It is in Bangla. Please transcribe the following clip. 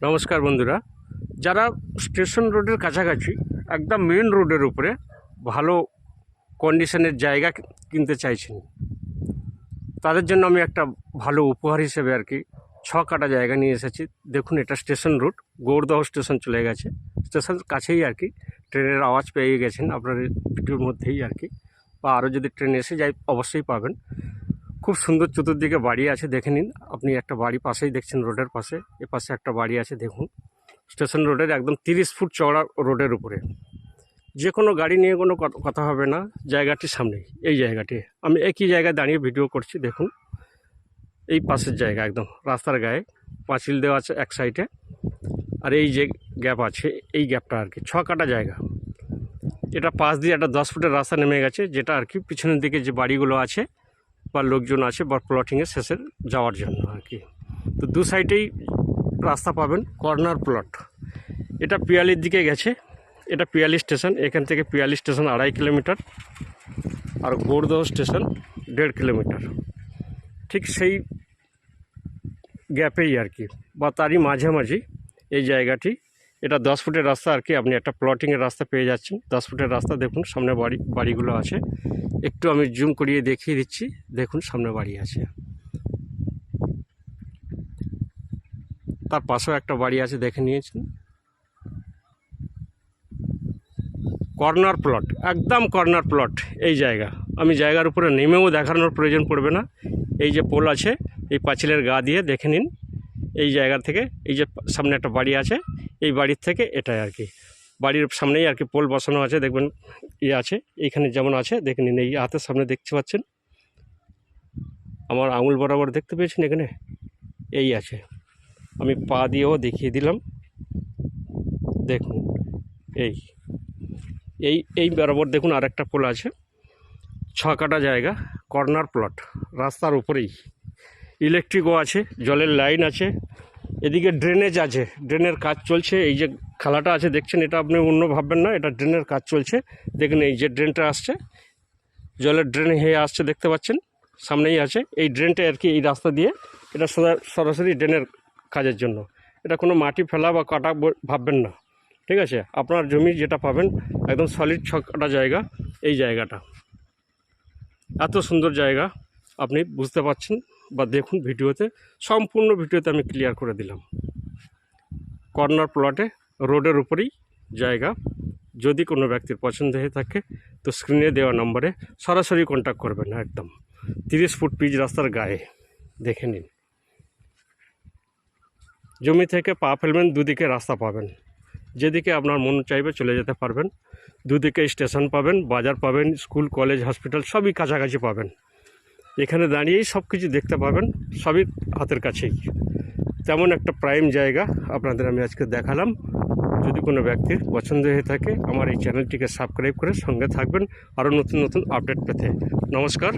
নমস্কার বন্ধুরা, যারা স্টেশন রোডের কাছাকাছি একদম মেন রোডের উপরে ভালো কন্ডিশনের জায়গা কিনতে চাইছেন, তাদের জন্য আমি একটা ভালো উপহার হিসেবে আর কি 6 কাটা জায়গা নিয়ে এসেছি। দেখুন, এটা স্টেশন রোড, গৌড়দহ স্টেশন চলে গেছে, স্টেশন কাছেই আর কি। ট্রেনের আওয়াজ পেয়ে গেছেন আপনার ভিডিওর মধ্যেই আর কি, বা আরও যদি ট্রেন এসে যায় অবশ্যই পাবেন। খুব সুন্দর চতুর্দিকে বাড়ি আছে, দেখে নিন। আপনি একটা বাড়ি পাশেই দেখছেন, রোডের পাশে, এ পাশে একটা বাড়ি আছে দেখুন। স্টেশন রোডের একদম 30 ফুট চওড়া রোডের উপরে, যে কোনো গাড়ি নিয়ে কোনো কথা হবে না। জায়গাটির সামনেই এই জায়গাটি, আমি একই জায়গায় দাঁড়িয়ে ভিডিও করছি। দেখুন, এই পাশের জায়গা, একদম রাস্তার গায়ে পাঁচিল দেওয়া আছে এক সাইডে, আর এই যে গ্যাপ আছে, এই গ্যাপটা আর কি 6 কাটা জায়গা। এটা পাশ দিয়ে একটা 10 ফুটের রাস্তা নেমে গেছে, যেটা আর কি পিছনের দিকে যে বাড়িগুলো আছে বা লোকজন আছে বা প্লটিংয়ে শেষের যাওয়ার জন্য আর কি। তো দু সাইডেই রাস্তা পাবেন, কর্নার প্লট। এটা পিয়ালির দিকে গেছে, এটা পিয়ালি স্টেশন। এখান থেকে পিয়ালি স্টেশন 2.5 কিলোমিটার, আর গৌড়দহ স্টেশন 1.5 কিলোমিটার। ঠিক সেই গ্যাপেই আর কি, বা তারই মাঝামাঝি এই জায়গাটি। এটা 10 ফুটের রাস্তা আর কি, আপনি একটা প্লটিংয়ের রাস্তা পেয়ে যাচ্ছেন। 10 ফুটের রাস্তা, দেখুন সামনে বাড়িগুলো আছে। একটু আমি জুম করিয়ে দেখিয়ে দিচ্ছি, দেখুন সামনে বাড়ি আছে, তার পাশেও একটা বাড়ি আছে, দেখে নিয়েছেন। কর্নার প্লট, একদম কর্নার প্লট এই জায়গা। আমি জায়গার উপরে নেমেও দেখানোর প্রয়োজন পড়বে না। এই যে পোল আছে, এই পাঁচিলের গা দিয়ে দেখে নিন। এই জায়গা থেকে এই যে সামনে একটা বাড়ি আছে, এই বাড়ির থেকে এটাই আর কি, বাড়ির সামনেই আর কি পোল বসানো আছে। দেখবেন আছে এইখানে যেমন আছে, দেখে নিন। এই হাতের সামনে দেখতে পাচ্ছেন, আমার আঙুল বরাবর দেখতে পেয়েছেন, এখানে এই আছে। আমি পা দিয়েও দেখিয়ে দিলাম, দেখুন এই এই এই বরাবর দেখুন আরেকটা পোল আছে। 6 কাটা জায়গা, কর্নার প্লট, রাস্তার উপরেই। ইলেকট্রিকও আছে, জলের লাইন আছে, এদিকে ড্রেনেজ আছে, ড্রেনের কাজ চলছে। এই যে খালাটা আছে দেখছেন, এটা আপনি অন্য ভাববেন না, এটা ড্রেনের কাজ চলছে। দেখুন এই যে ড্রেনটা আসছে, জলের ড্রেন হয়ে আসছে, দেখতে পাচ্ছেন সামনেই আছে। এই ড্রেনটা আর কি এই রাস্তা দিয়ে, এটা সরাসরি ড্রেনের কাজের জন্য। এটা কোনো মাটি ফেলা বা কাটা ভাববেন না, ঠিক আছে। আপনার জমি যেটা পাবেন একদম সলিড 6 কাটা জায়গা। এই জায়গাটা এত সুন্দর জায়গা, আপনি বুঝতে পারছেন বা দেখুন ভিডিওতে, সম্পূর্ণ ভিডিওতে আমি ক্লিয়ার করে দিলাম। কর্নার প্লটে, রোডের উপরেই জায়গা। যদি কোনো ব্যক্তির পছন্দ হয়ে থাকে তো স্ক্রিনে দেওয়া নম্বরে সরাসরি কন্ট্যাক্ট করবেন। একদম 30 ফুট পিচ রাস্তার গায়ে, দেখে নিন। জমি থেকে পা ফেলবেন, দুদিকে রাস্তা পাবেন, যেদিকে আপনার মন চাইবে চলে যেতে পারবেন। দুদিকে স্টেশন পাবেন, বাজার পাবেন, স্কুল কলেজ হসপিটাল সবই কাছাকাছি পাবেন। এখানে দাঁড়িয়েই সব কিছু দেখতে পাবেন, সবই হাতের কাছেই। তেমন একটা প্রাইম জায়গা আপনাদের আমি আজকে দেখালাম। যদি কোনো ব্যক্তির পছন্দ হয়ে থাকে, আমার এই চ্যানেলটিকে সাবস্ক্রাইব করে সঙ্গে থাকবেন আরও নতুন নতুন আপডেট পেতে। নমস্কার,